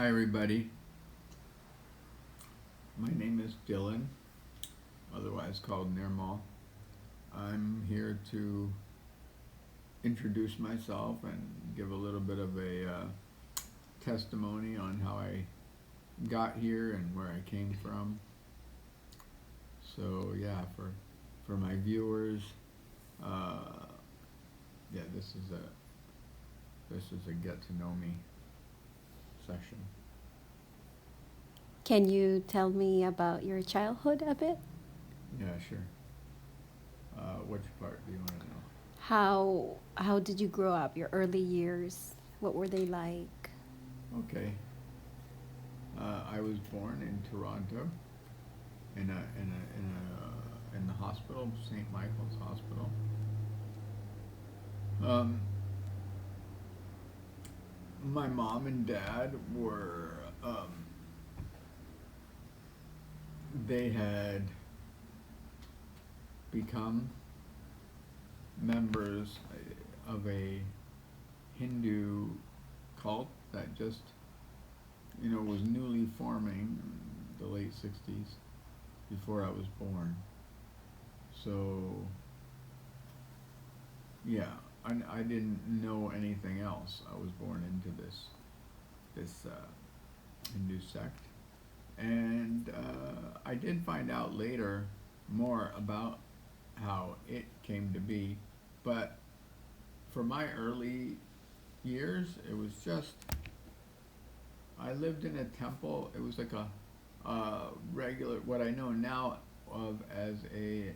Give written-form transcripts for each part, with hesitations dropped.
Hi, everybody. My name is Dylan, otherwise called Nirmal. I'm here to introduce myself and give a little bit of a testimony on how I got here and where I came from. So yeah, for my viewers, uh, yeah, this is a get to know me session. Can you tell me about your childhood a bit? Yeah, sure. Which part do you want to know? How did you grow up? Your early years, what were they like? Okay. I was born in Toronto in the hospital, St. Michael's Hospital. Um, my mom and dad were they had become members of a Hindu cult that just was newly forming in the late '60s before I was born. So yeah, I didn't know anything else. I was born into this Hindu sect, and I did find out later more about how it came to be. But for my early years, it was just I lived in a temple. It was like a regular, what I know now of as a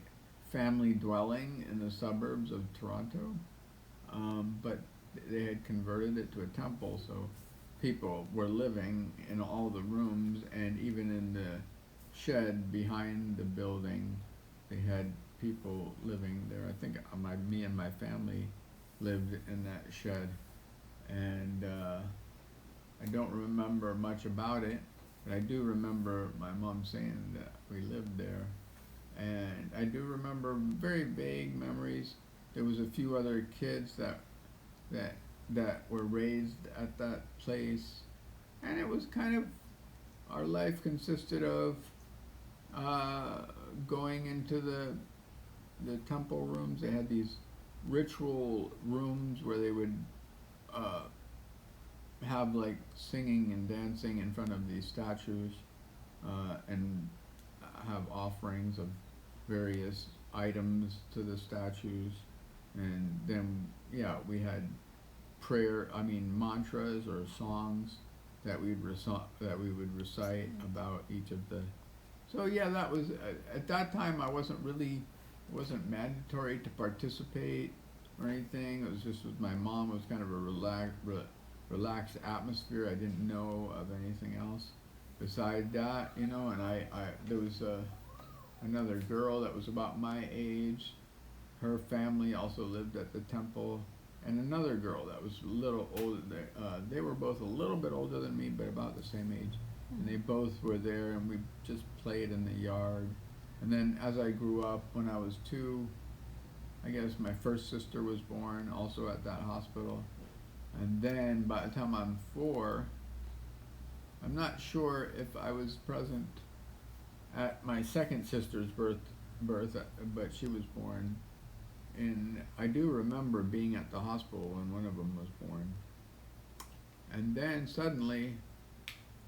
family dwelling in the suburbs of Toronto. But they had converted it to a temple, so people were living in all the rooms, and even in the shed behind the building, they had people living there. I think me and my family lived in that shed, and I don't remember much about it, but I do remember my mom saying that we lived there, and I do remember very vague memories. There was a few other kids that that were raised at that place, and it was kind of our life consisted of uh, going into the temple rooms. They had these ritual rooms where they would uh, have like singing and dancing in front of these statues, and have offerings of various items to the statues, and then yeah, we had mantras or songs that we would recite about each of the. So yeah, that was at that time. I wasn't really it wasn't mandatory to participate or anything. It was just with my mom. It was kind of a relaxed atmosphere. I didn't know of anything else beside that, And I there was another girl that was about my age. Her family also lived at the temple, and another girl that was a little older. They were both a little bit older than me, but about the same age. And they both were there, and we just played in the yard. And then as I grew up, when I was two, I guess my first sister was born, also at that hospital. And then by the time I'm four, I'm not sure if I was present at my second sister's birth, but she was born. And I do remember being at the hospital when one of them was born. And then suddenly,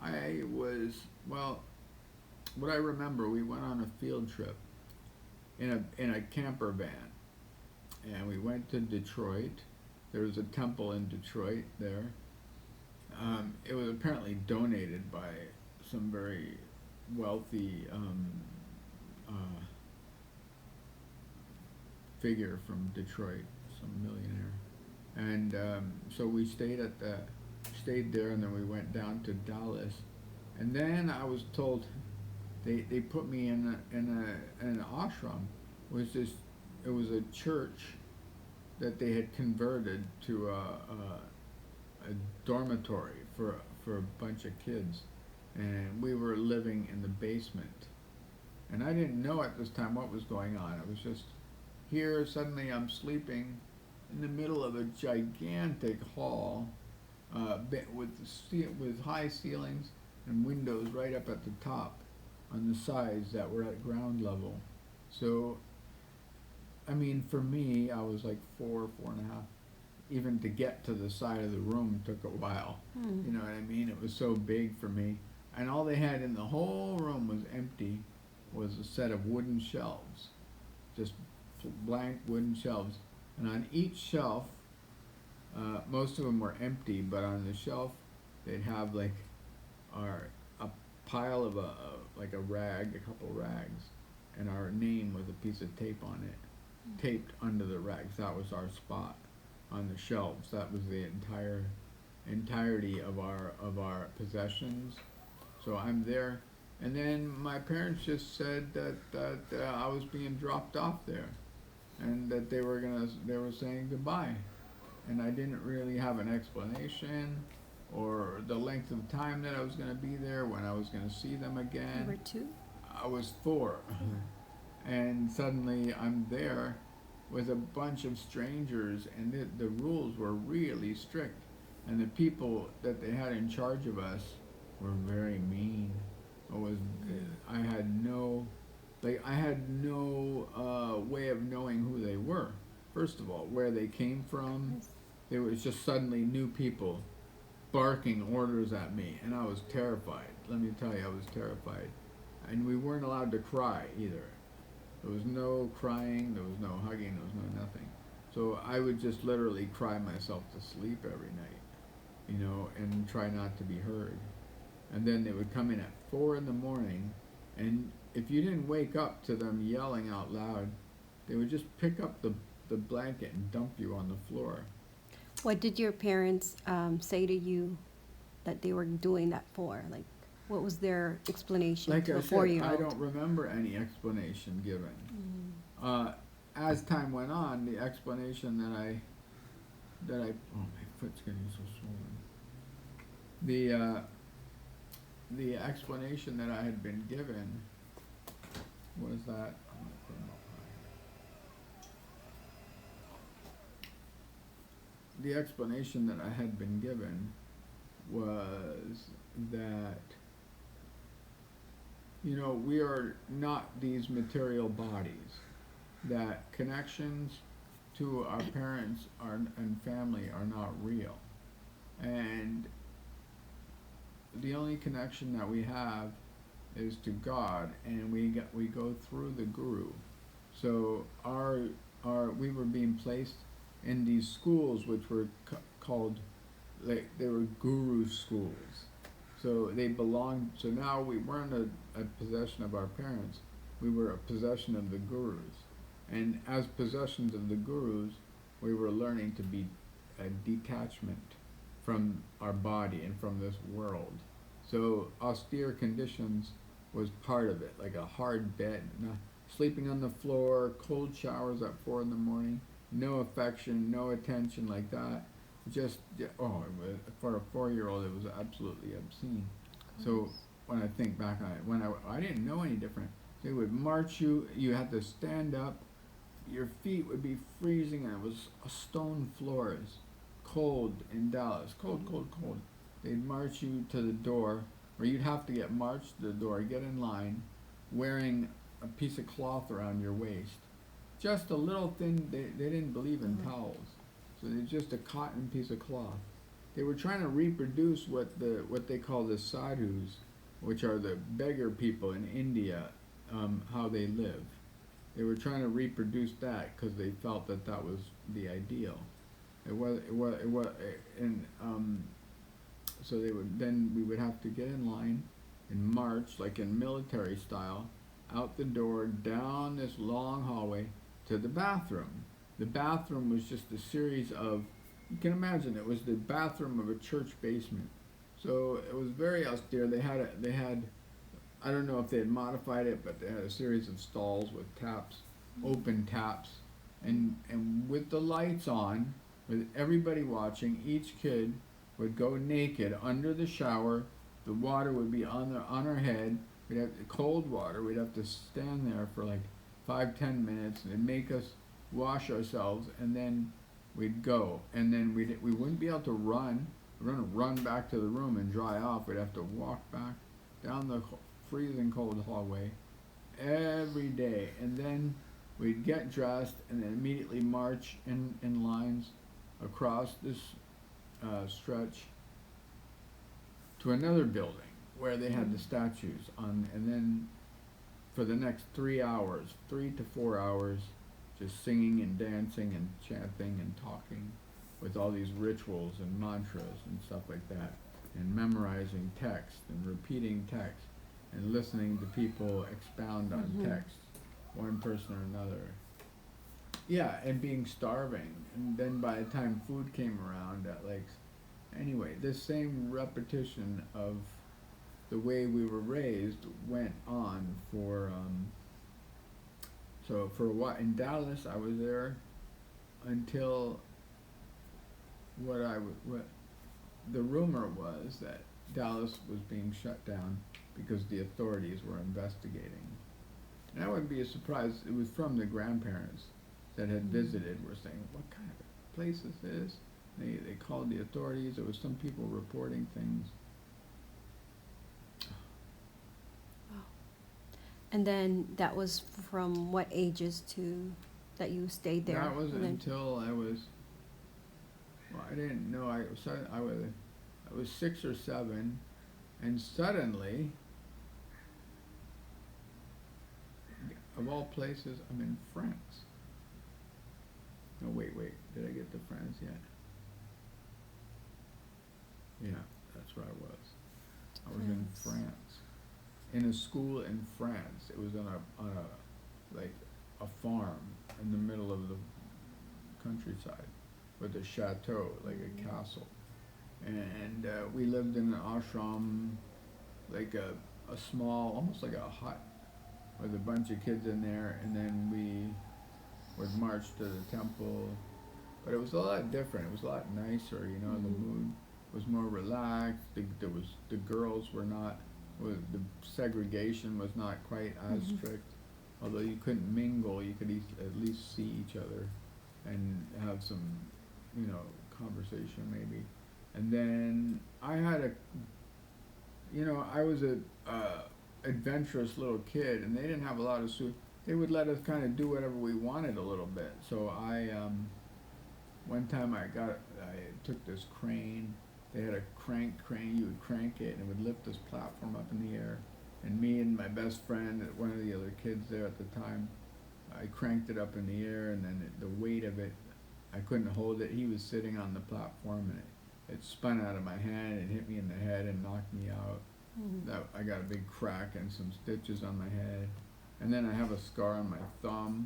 I was, well, what I remember, we went on a field trip in a camper van, and we went to Detroit. There was a temple in Detroit there. It was apparently donated by some very wealthy uh, figure from Detroit, some millionaire. And so we stayed there, and then we went down to Dallas. And then I was told they put me in an ashram. It was a church that they had converted to a dormitory for a bunch of kids, and we were living in the basement. And I didn't know at this time what was going on. I was just here. Suddenly, I'm sleeping in the middle of a gigantic hall, with high ceilings and windows right up at the top on the sides that were at ground level. So, I mean, for me, I was like 4.5. Even to get to the side of the room took a while. You know what I mean? It was so big for me. And all they had in the whole room was empty, was a set of wooden shelves. Just blank wooden shelves. And on each shelf, most of them were empty, but on the shelf, they'd have like a pile of like a rag, a couple rags, and our name with a piece of tape on it, taped under the rags. That was our spot on the shelves. That was the entirety of our possessions. So I'm there, and then my parents just said that I was being dropped off there, and that they were saying goodbye, and I didn't really have an explanation or the length of time that I was going to be there, when I was going to see them again. You were 2? I was 4. And suddenly I'm there with a bunch of strangers, and the rules were really strict, and the people that they had in charge of us were very mean. I had no way of knowing who they were. First of all, where they came from. There was just suddenly new people barking orders at me, and I was terrified. Let me tell you, I was terrified. And we weren't allowed to cry either. There was no crying, there was no hugging, there was no nothing. So I would just literally cry myself to sleep every night, you know, and try not to be heard. And then they would come in at 4 in the morning, and if you didn't wake up to them yelling out loud, they would just pick up the blanket and dump you on the floor. What did your parents say to you that they were doing that for? Like, what was their explanation Like to I a said, 4-year-old? I don't remember any explanation given. As time went on, the explanation that I oh, my foot's getting so swollen. The explanation that I had been given was that the explanation that I had been given was that, you know, we are not these material bodies, that connections to our parents and family are not real, and the only connection that we have is to God, and we go through the guru. So we were being placed in these schools, which were called, like, they were guru schools. So they belonged. So now we weren't a possession of our parents. We were a possession of the gurus, and as possessions of the gurus, we were learning to be a detachment from our body and from this world. So austere conditions was part of it, like a hard bed, sleeping on the floor, cold showers at 4 in the morning, no affection, no attention like that. Just, for a 4-year-old, it was absolutely obscene. So when I think back on it, when I didn't know any different. They would march you, you had to stand up, your feet would be freezing, and it was stone floors, cold in Dallas, cold, cold, cold. They'd march you to the door, or you'd have to get marched to the door, get in line, wearing a piece of cloth around your waist. Just a little thin, they didn't believe in towels, so they're just a cotton piece of cloth. They were trying to reproduce what they call the sadhus, which are the beggar people in India, how they live. They were trying to reproduce that because they felt that was the ideal. So we would have to get in line and march, like in military style, out the door, down this long hallway to the bathroom. The bathroom was just a series of, you can imagine, it was the bathroom of a church basement. So it was very austere. They had, I don't know if they had modified it, but they had a series of stalls with taps, open taps, and with the lights on, with everybody watching. Each kid would go naked under the shower. The water would be on our head. We'd have cold water. We'd have to stand there for like 5-10 minutes, and they'd make us wash ourselves, and then we'd go. And then we wouldn't be able to run. we're gonna run back to the room and dry off. We'd have to walk back down the freezing cold hallway every day, and then we'd get dressed and then immediately march in lines across this stretch to another building where they had the statues on, and then for the next 3 hours, 3 to 4 hours, just singing and dancing and chanting and talking with all these rituals and mantras and stuff like that, and memorizing text and repeating text and listening to people expound on text, one person or another. Yeah, and being starving. And then by the time food came around at like, anyway, this same repetition of the way we were raised went on for, so for a while. In Dallas, I was there until what the rumor was that Dallas was being shut down because the authorities were investigating. And that wouldn't be a surprise. It was from the grandparents that had visited were saying, what kind of place is this? They called the authorities. There was some people reporting things. And then that was from what ages to that you stayed there? That was And then- until I was, well, I didn't know, I was 6 or 7, and suddenly, of all places, I'm in France. No, wait, did I get to France yet? Yeah, that's where I was. I was in France, in a school in France. It was on a like a farm in the middle of the countryside with a chateau, like a castle. And we lived in an ashram, like a small, almost like a hut with a bunch of kids in there, and then we would march to the temple. But it was a lot different. It was a lot nicer, you know, the mood was more relaxed. The girls were not, the segregation was not quite as strict. Although you couldn't mingle, you could at least see each other and have some, you know, conversation maybe. And then I had I was a adventurous little kid, and they didn't have a lot of they would let us kind of do whatever we wanted a little bit. So one time I took this crane. They had a crane, you would crank it and it would lift this platform up in the air. And me and my best friend, one of the other kids there at the time, I cranked it up in the air, and then the weight of it, I couldn't hold it. He was sitting on the platform, and it spun out of my hand and hit me in the head and knocked me out. I got a big crack and some stitches on my head. And then I have a scar on my thumb